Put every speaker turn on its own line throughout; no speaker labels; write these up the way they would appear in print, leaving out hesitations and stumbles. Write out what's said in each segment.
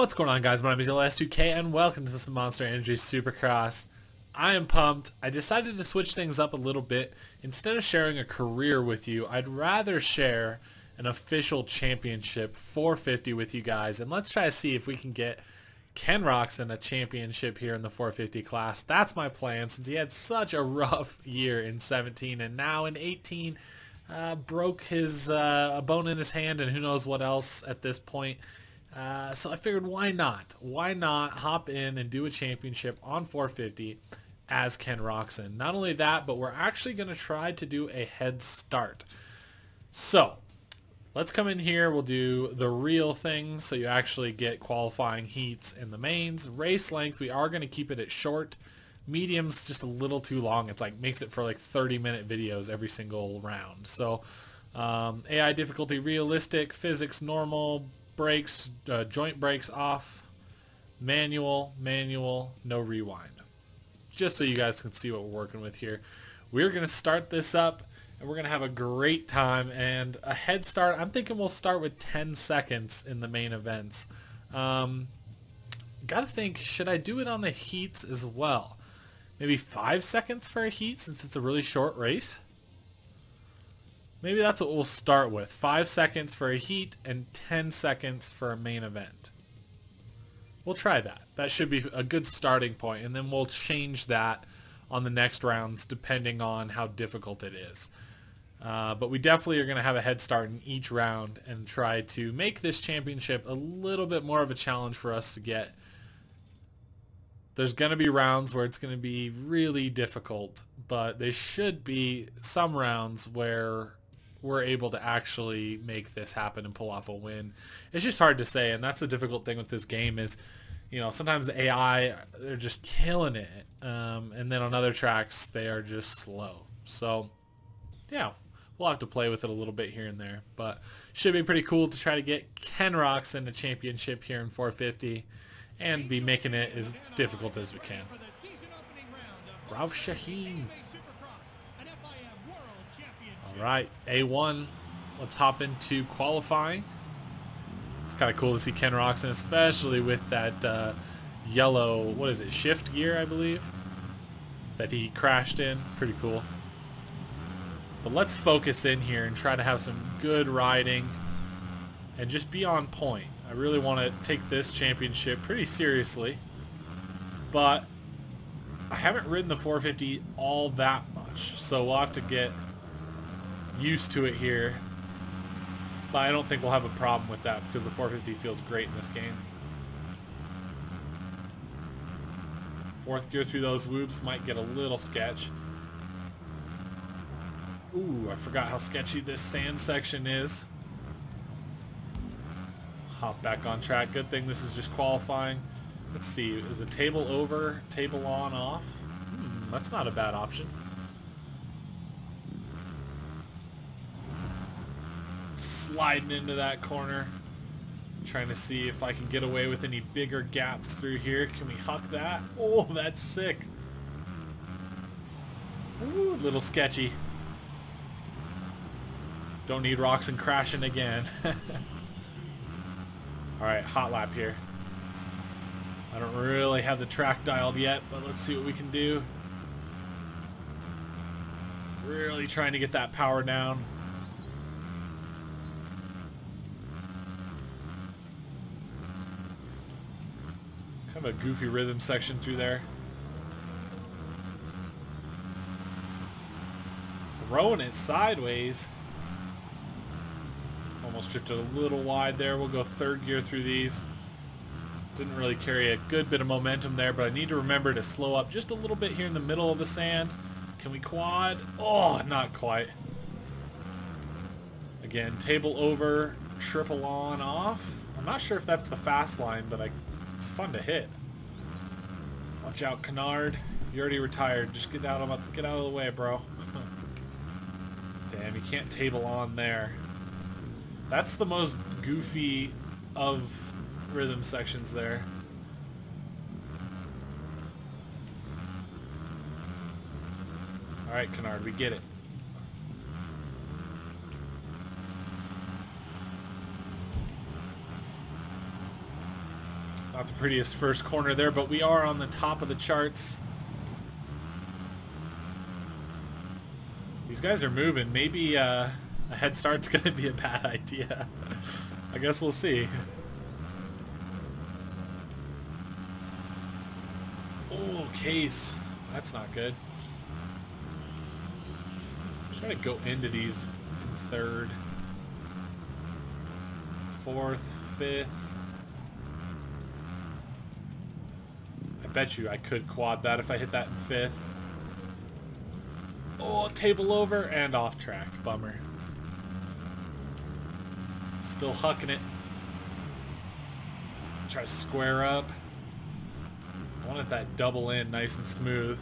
What's going on, guys? My name is LS2K and welcome to some Monster Energy Supercross. I am pumped. I decided to switch things up a little bit. Instead of sharing a career with you, I'd rather share an official championship 450 with you guys, and let's try to see if we can get Ken Roczen a championship here in the 450 class. That's my plan, since he had such a rough year in 17 and now in 18 broke his a bone in his hand and who knows what else at this point. So I figured, why not? Why not hop in and do a championship on 450 as Ken Roczen? Not only that, but we're actually going to try to do a head start. So let's come in here. We'll do the real thing, so you actually get qualifying heats in the mains. Race length, we are going to keep it at short. Medium's just a little too long. It's like makes it for like 30-minute videos every single round. So AI difficulty realistic, physics normal, brakes, joint brakes off, manual, no rewind. Just so you guys can see what we're working with here. We're going to start this up and we're going to have a great time, and a head start, I'm thinking we'll start with 10 seconds in the main events. Gotta think, should I do it on the heats as well? Maybe 5 seconds for a heat since it's a really short race? Maybe that's what we'll start with. 5 seconds for a heat and 10 seconds for a main event. We'll try that. That should be a good starting point, and then we'll change that on the next rounds depending on how difficult it is. But we definitely are going to have a head start in each round and try to make this championship a little bit more of a challenge for us to get. There's going to be rounds where it's going to be really difficult, but there should be some rounds where we're able to actually make this happen and pull off a win. It's just hard to say, and that's the difficult thing with this game is, you know, sometimes the AI, they're just killing it, and then on other tracks they are just slow. So yeah, we'll have to play with it a little bit here and there, but should be pretty cool to try to get Ken Roczen a championship here in 450 and be making it as difficult as we can. Ralph Shaheen. Alright, A1. Let's hop into qualifying. It's kind of cool to see Ken Roczen, especially with that yellow, what is it, shift gear, I believe, that he crashed in. Pretty cool. But let's focus in here and try to have some good riding and just be on point. I really want to take this championship pretty seriously, but I haven't ridden the 450 all that much, so we'll have to get used to it here. But I don't think we'll have a problem with that because the 450 feels great in this game. Fourth gear through those whoops might get a little sketch. Ooh, I forgot how sketchy this sand section is. Hop back on track. Good thing this is just qualifying. Let's see, is the table over, table on, off? That's not a bad option. Sliding into that corner. Trying to see if I can get away with any bigger gaps through here. Can we huck that? Oh, that's sick. Ooh, a little sketchy. Don't need Roczen crashing again. Alright, hot lap here. I don't really have the track dialed yet, but let's see what we can do. Really trying to get that power down. Kind of a goofy rhythm section through there. Throwing it sideways. Almost drifted a little wide there. We'll go third gear through these. Didn't really carry a good bit of momentum there, but I need to remember to slow up just a little bit here in the middle of the sand. Can we quad? Oh, not quite. Again, table over, triple on, off. I'm not sure if that's the fast line, but it's fun to hit. Watch out, Kennard. You already retired. Just get out of the way, bro. Damn, you can't table on there. That's the most goofy of rhythm sections there. Alright, Kennard, we get it. Not the prettiest first corner there, but we are on the top of the charts. These guys are moving. Maybe a head start's going to be a bad idea. I guess we'll see. Oh, case. That's not good. Try to go into these in third, fourth, fifth. I bet you I could quad that if I hit that in fifth. Oh, table over and off track. Bummer. Still hucking it. Try to square up. I wanted that double in nice and smooth.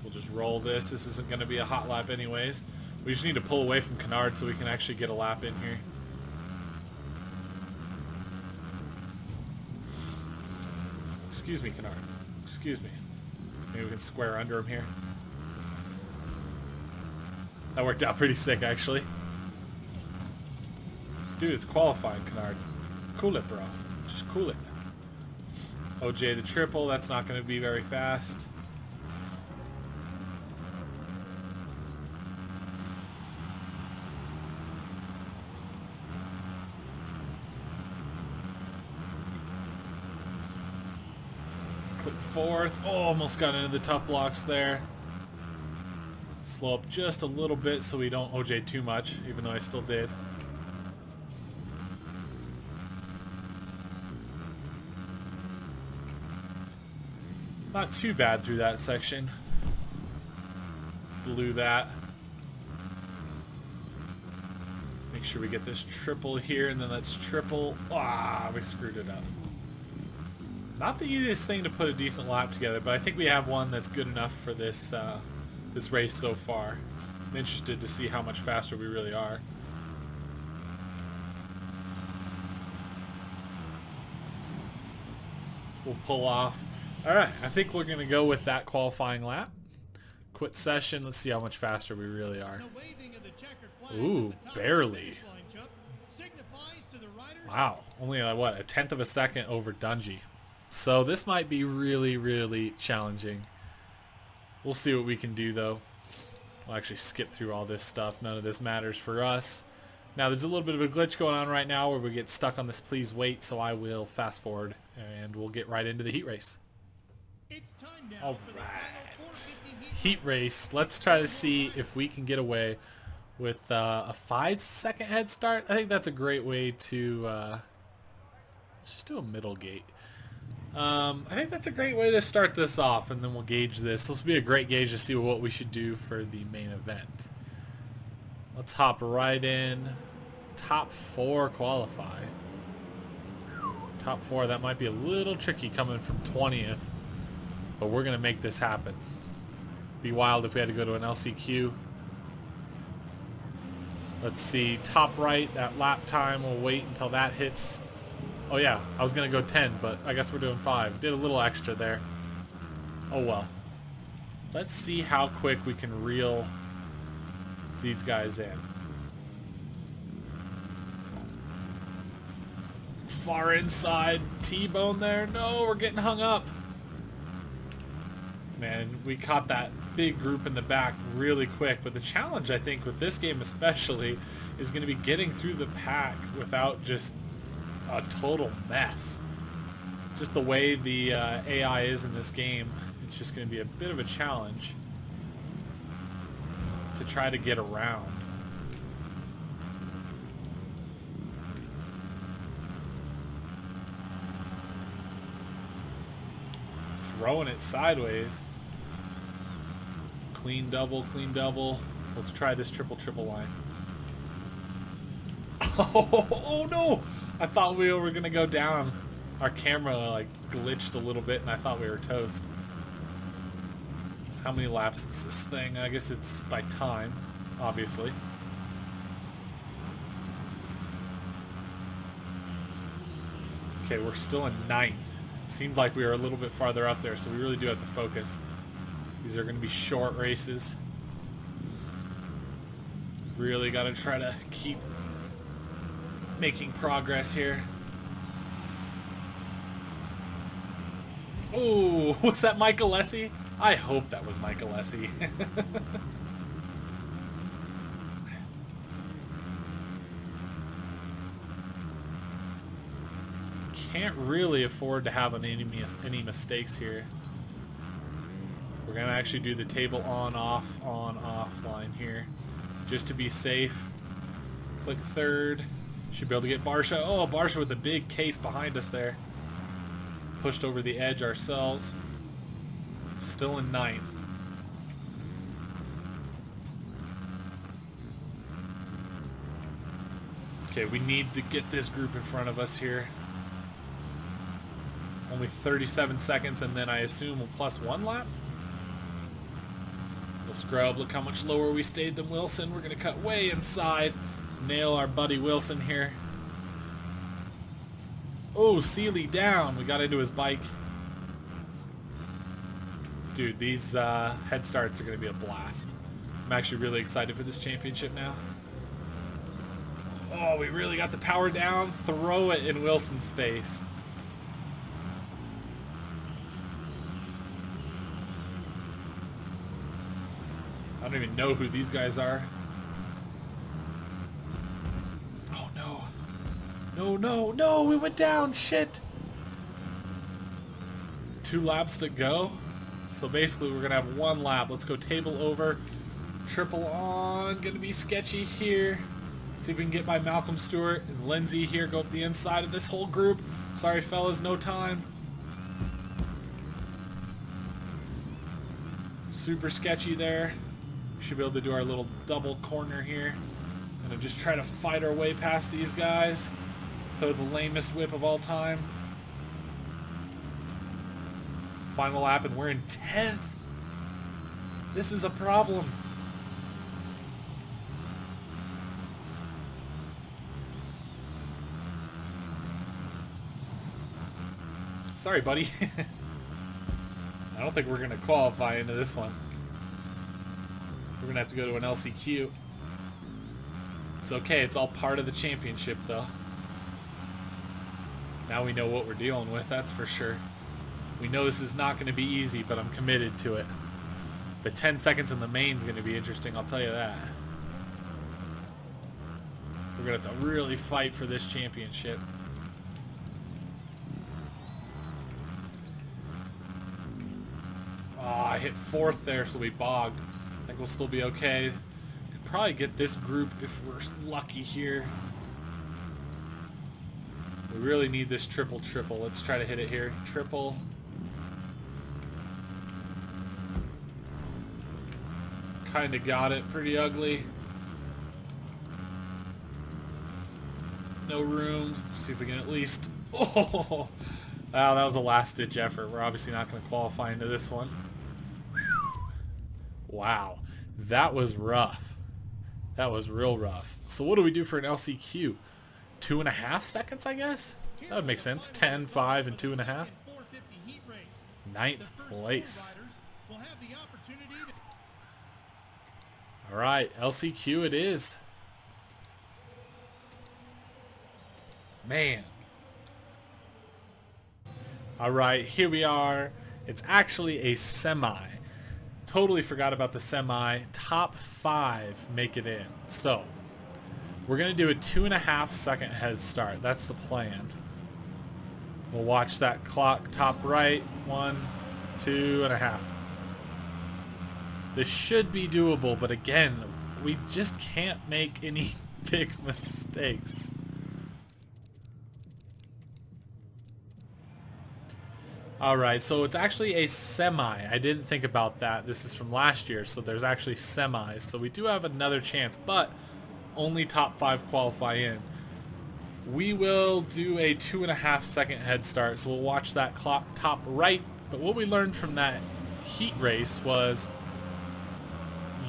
We'll just roll this. This isn't going to be a hot lap anyways. We just need to pull away from Canard so we can actually get a lap in here. Excuse me, Canard. Excuse me. Maybe we can square under him here. That worked out pretty sick, actually. Dude, it's qualifying, Canard. Cool it, bro. Just cool it. OJ the triple. That's not going to be very fast. Click fourth. Oh, almost got into the tough blocks there. Slow up just a little bit so we don't OJ too much, even though I still did. Not too bad through that section. Blew that. Make sure we get this triple here, and then let's triple. Ah, we screwed it up. Not the easiest thing to put a decent lap together, but I think we have one that's good enough for this this race so far. I'm interested to see how much faster we really are. We'll pull off. Alright, I think we're going to go with that qualifying lap. Quit session. Let's see how much faster we really are. Ooh, barely. Wow, only what, a tenth of a second over Dungy. So this might be really, really challenging. We'll see what we can do, though. We'll actually skip through all this stuff. None of this matters for us. Now, there's a little bit of a glitch going on right now where we get stuck on this please wait, so I will fast forward, and we'll get right into the heat race. All right. Heat race. Let's try to see if we can get away with a 5-second head start. I think that's a great way to... let's just do a middle gate. I think that's a great way to start this off, and then we'll gauge this. This will be a great gauge to see what we should do for the main event. Let's hop right in. Top 4 qualify. Top 4, that might be a little tricky coming from 20th, but we're going to make this happen. Be wild if we had to go to an LCQ. Let's see, top right, that lap time, we'll wait until that hits. Oh yeah, I was going to go 10, but I guess we're doing 5. Did a little extra there. Oh well. Let's see how quick we can reel these guys in. Far inside, T-bone there. No, we're getting hung up. Man, we caught that big group in the back really quick, but the challenge, I think, with this game especially, is going to be getting through the pack without just a total mess. Just the way the AI is in this game, it's just going to be a bit of a challenge to try to get around. Throwing it sideways. Clean double, clean double. Let's try this triple line. Oh no! I thought we were gonna go down. Our camera like glitched a little bit and I thought we were toast. How many laps is this thing? I guess it's by time, obviously. Okay, we're still in 9th. It seemed like we were a little bit farther up there, so we really do have to focus. These are going to be short races. Really got to try to keep making progress here. Oh, was that Mike Alessi? I hope that was Mike Alessi. Can't really afford to have any mistakes here. We're gonna actually do the table on off line here, just to be safe. Click third. Should be able to get Barsha. Oh, Barsha with a big case behind us there. Pushed over the edge ourselves. Still in ninth. Okay, we need to get this group in front of us here. Only 37 seconds, and then I assume we'll plus 1 lap. We'll scrub. Look how much lower we stayed than Wilson. We're going to cut way inside. Nail our buddy Wilson here. Oh, Seeley down. We got into his bike. Dude, these head starts are going to be a blast. I'm actually really excited for this championship now. Oh, we really got the power down. Throw it in Wilson's face. I don't even know who these guys are. Oh no. No, no, no, we went down, shit. 2 laps to go. So basically we're gonna have 1 lap. Let's go table over. Triple on, gonna be sketchy here. See if we can get by Malcolm Stewart and Lindsay here. Go up the inside of this whole group. Sorry fellas, no time. Super sketchy there. Should be able to do our little double corner here. Gonna just try to fight our way past these guys. Throw the lamest whip of all time. Final lap, and we're in 10th. This is a problem. Sorry, buddy. I don't think we're gonna qualify into this one. We're gonna have to go to an LCQ. It's okay, it's all part of the championship though. Now we know what we're dealing with, that's for sure. We know this is not gonna be easy, but I'm committed to it. The 10 seconds in the main's gonna be interesting, I'll tell you that. We're gonna have to really fight for this championship. Oh, I hit 4th there, so we bogged. I think we'll still be okay. Could probably get this group if we're lucky here. We really need this triple. Let's try to hit it here. Triple. Kinda got it. Pretty ugly. No room. See if we can at least... Oh! Wow, that was a last-ditch effort. We're obviously not going to qualify into this one. Wow, that was rough. That was real rough. So what do we do for an LCQ? 2.5 seconds, I guess? That would make sense. 10, 5, and 2.5. 9th place. Alright, LCQ it is. Man. Alright, here we are. It's actually a semi. Totally forgot about the semi. Top 5 make it in. So, we're going to do a 2.5 second head start. That's the plan. We'll watch that clock top right. 1, 2.5. This should be doable, but again, we just can't make any big mistakes. Alright, so it's actually a semi. I didn't think about that. This is from last year, so there's actually semis. So we do have another chance, but only top 5 qualify in. We will do a 2.5 second head start, so we'll watch that clock top right. But what we learned from that heat race was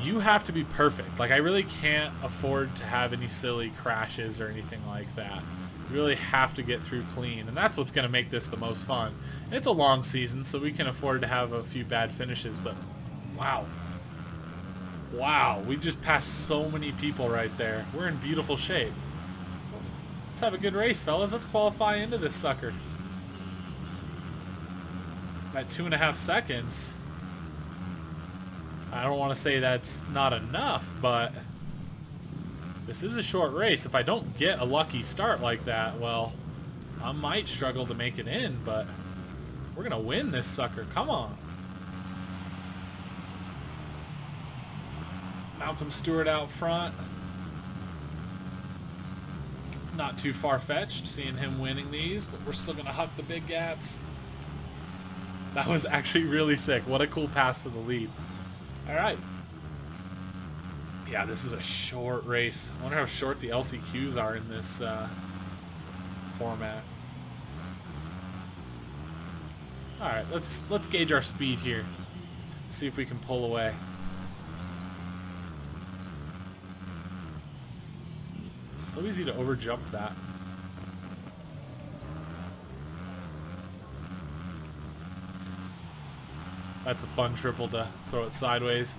you have to be perfect. Like, I really can't afford to have any silly crashes or anything like that. You really have to get through clean, and that's what's going to make this the most fun. And it's a long season, so we can afford to have a few bad finishes, but wow. Wow, we just passed so many people right there. We're in beautiful shape. Let's have a good race, fellas. Let's qualify into this sucker. At 2.5 seconds. I don't want to say that's not enough, but this is a short race. If I don't get a lucky start like that, well, I might struggle to make it in, but we're going to win this sucker. Come on. Malcolm Stewart out front. Not too far-fetched seeing him winning these, but we're still going to huck the big gaps. That was actually really sick. What a cool pass for the lead. All right. Yeah, this is a short race. I wonder how short the LCQs are in this format. All right, let's gauge our speed here. See if we can pull away. It's so easy to overjump that. That's a fun triple to throw it sideways.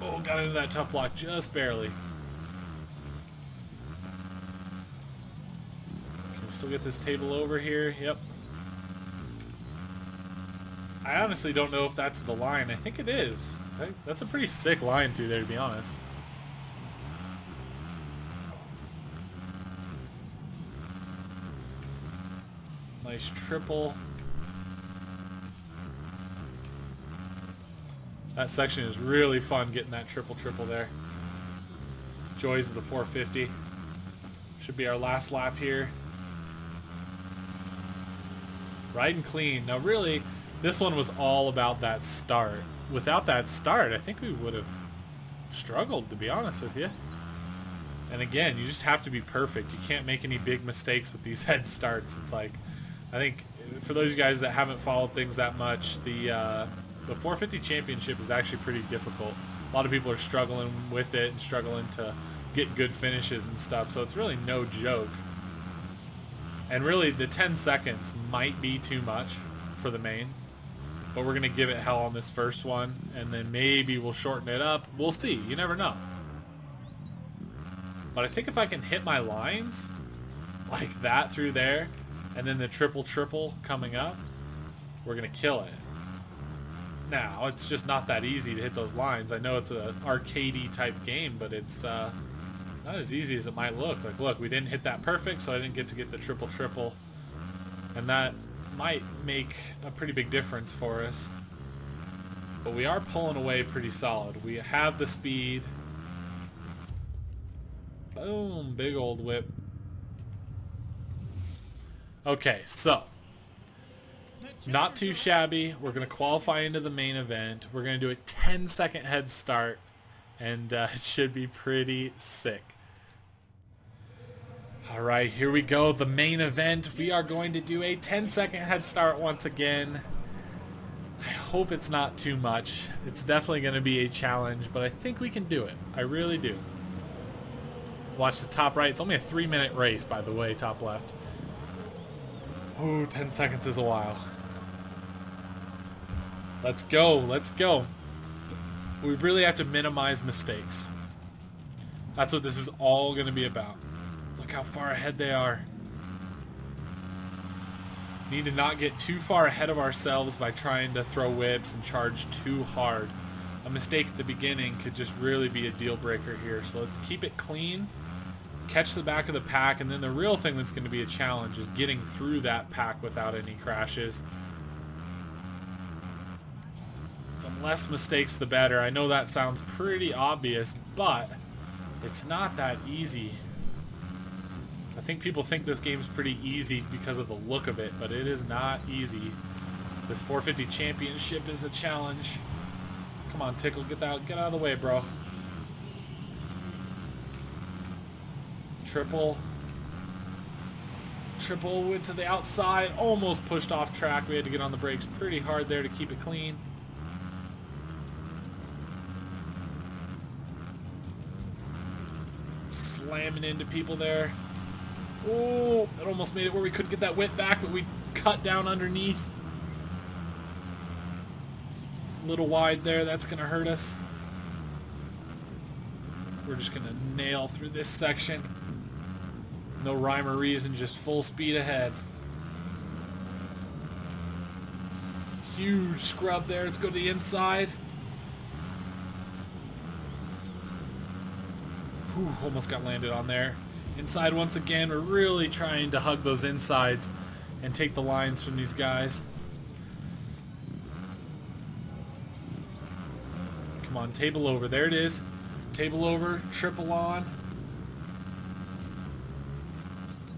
Oh, got into that tough block just barely. Can we still get this table over here? Yep. I honestly don't know if that's the line. I think it is. That's a pretty sick line through there, to be honest. Nice triple. That section is really fun getting that triple there. Joys of the 450. Should be our last lap here. Riding clean. Now really, this one was all about that start. Without that start, I think we would have struggled, to be honest with you. And again, you just have to be perfect. You can't make any big mistakes with these head starts. It's like, I think for those guys that haven't followed things that much, the 450 championship is actually pretty difficult. A lot of people are struggling with it and struggling to get good finishes and stuff, so it's really no joke. And really, the 10 seconds might be too much for the main, but we're going to give it hell on this first one, and then maybe we'll shorten it up. We'll see. You never know. But I think if I can hit my lines like that through there, and then the triple coming up, we're going to kill it. Now, it's just not that easy to hit those lines. I know it's an arcadey type game, but it's not as easy as it might look. Like, look, we didn't hit that perfect, so I didn't get to get the triple. And that might make a pretty big difference for us. But we are pulling away pretty solid. We have the speed. Boom, big old whip. Okay, so not too shabby. We're going to qualify into the main event. We're going to do a 10-second head start, and it should be pretty sick. All right, here we go. The main event. We are going to do a 10-second head start once again. I hope it's not too much. It's definitely going to be a challenge, but I think we can do it. I really do. Watch the top right. It's only a 3-minute race, by the way, top left. Ooh, 10 seconds is a while. Let's go. Let's go. We really have to minimize mistakes. That's what this is all going to be about. Look how far ahead they are. Need to not get too far ahead of ourselves by trying to throw whips and charge too hard. A mistake at the beginning could just really be a deal breaker here. So let's keep it clean. Catch the back of the pack, and then the real thing that's going to be a challenge is getting through that pack without any crashes. The less mistakes, the better. I know that sounds pretty obvious, but it's not that easy. I think people think this game's pretty easy because of the look of it, but it is not easy. This 450 championship is a challenge. Come on, Tickle, get out of the way, bro. Triple went to the outside, almost pushed off track. We had to get on the brakes pretty hard there to keep it clean. Slamming into people there. Oh, it almost made it where we couldn't get that whip back, but we cut down underneath. little wide there. That's going to hurt us. We're just going to nail through this section. No rhyme or reason, just full speed ahead. Huge scrub there. Let's go to the inside. Whew, almost got landed on there. Inside once again. We're really trying to hug those insides and take the lines from these guys. Come on, table over. There it is. Table over, triple on.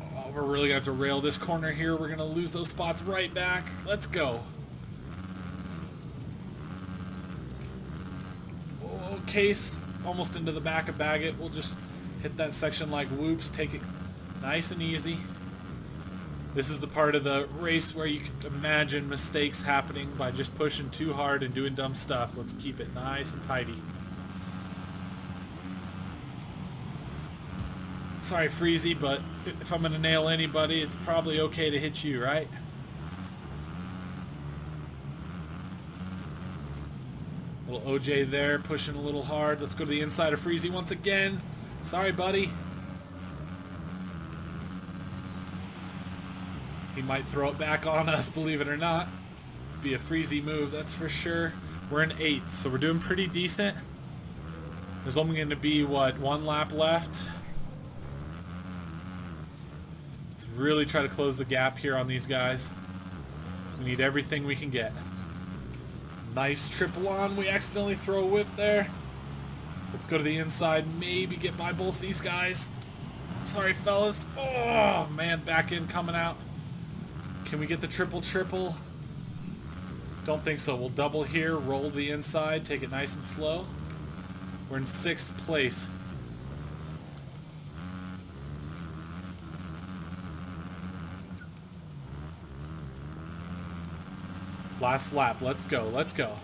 Oh, we're really going to have to rail this corner here. We're going to lose those spots right back. Let's go. Oh, case. Almost into the back of Baggett. We'll just hit that section like whoops. Take it nice and easy. This is the part of the race where you can imagine mistakes happening by just pushing too hard and doing dumb stuff. Let's keep it nice and tidy. Sorry, Freezy, but if I'm going to nail anybody, it's probably okay to hit you, right? Little OJ there, pushing a little hard. Let's go to the inside of Freezy once again. Sorry, buddy. He might throw it back on us, believe it or not. Be a Freezy move, that's for sure. We're in 8th, so we're doing pretty decent. There's only going to be, what, 1 lap left? Let's really try to close the gap here on these guys. We need everything we can get. Nice triple on. We accidentally throw a whip there. Let's go to the inside. Maybe get by both these guys. Sorry, fellas. Oh, man, back in coming out. Can we get the triple? Don't think so. We'll double here, roll the inside, take it nice and slow. We're in 6th place. Last lap. Let's go. Let's go.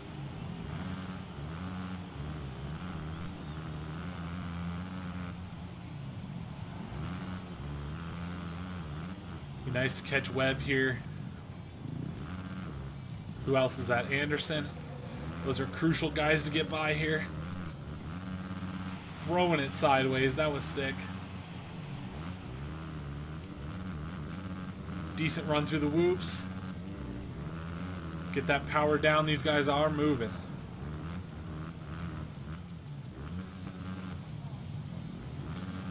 Be nice to catch Webb here. Who else is that? Anderson. Those are crucial guys to get by here. Throwing it sideways. That was sick. Decent run through the whoops. Get that power down. These guys are moving.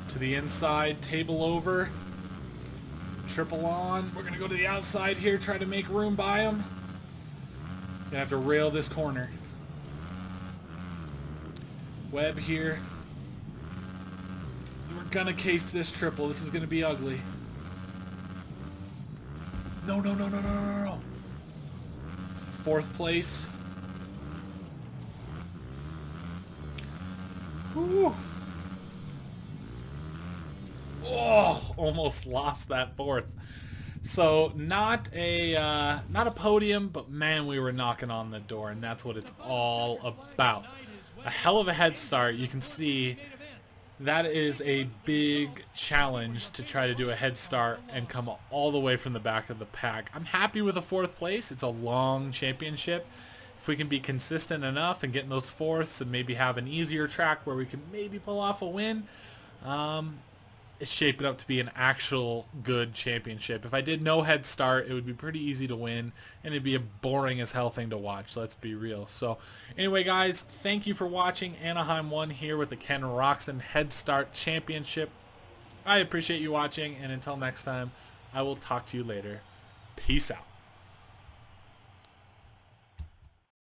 To the inside. Table over. Triple on. We're going to go to the outside here. Try to make room by them. Gonna have to rail this corner. Webb here. We're gonna case this triple. This is gonna be ugly. No. 4th place. Whew. Oh, almost lost that 4th. So not a podium, but man, we were knocking on the door, and that's what it's all about. A hell of a head start. You can see that is a big challenge to try to do a head start and come all the way from the back of the pack. I'm happy with a 4th place. It's a long championship. If we can be consistent enough and get in those 4ths and maybe have an easier track where we can maybe pull off a win, it's shaping up to be an actual good championship. If I did no head start, it would be pretty easy to win, and it'd be a boring as hell thing to watch. Let's be real. So anyway, guys, thank you for watching. Anaheim 1 here with the Ken Roczen Head Start Championship. I appreciate you watching, and until next time, I will talk to you later. Peace out.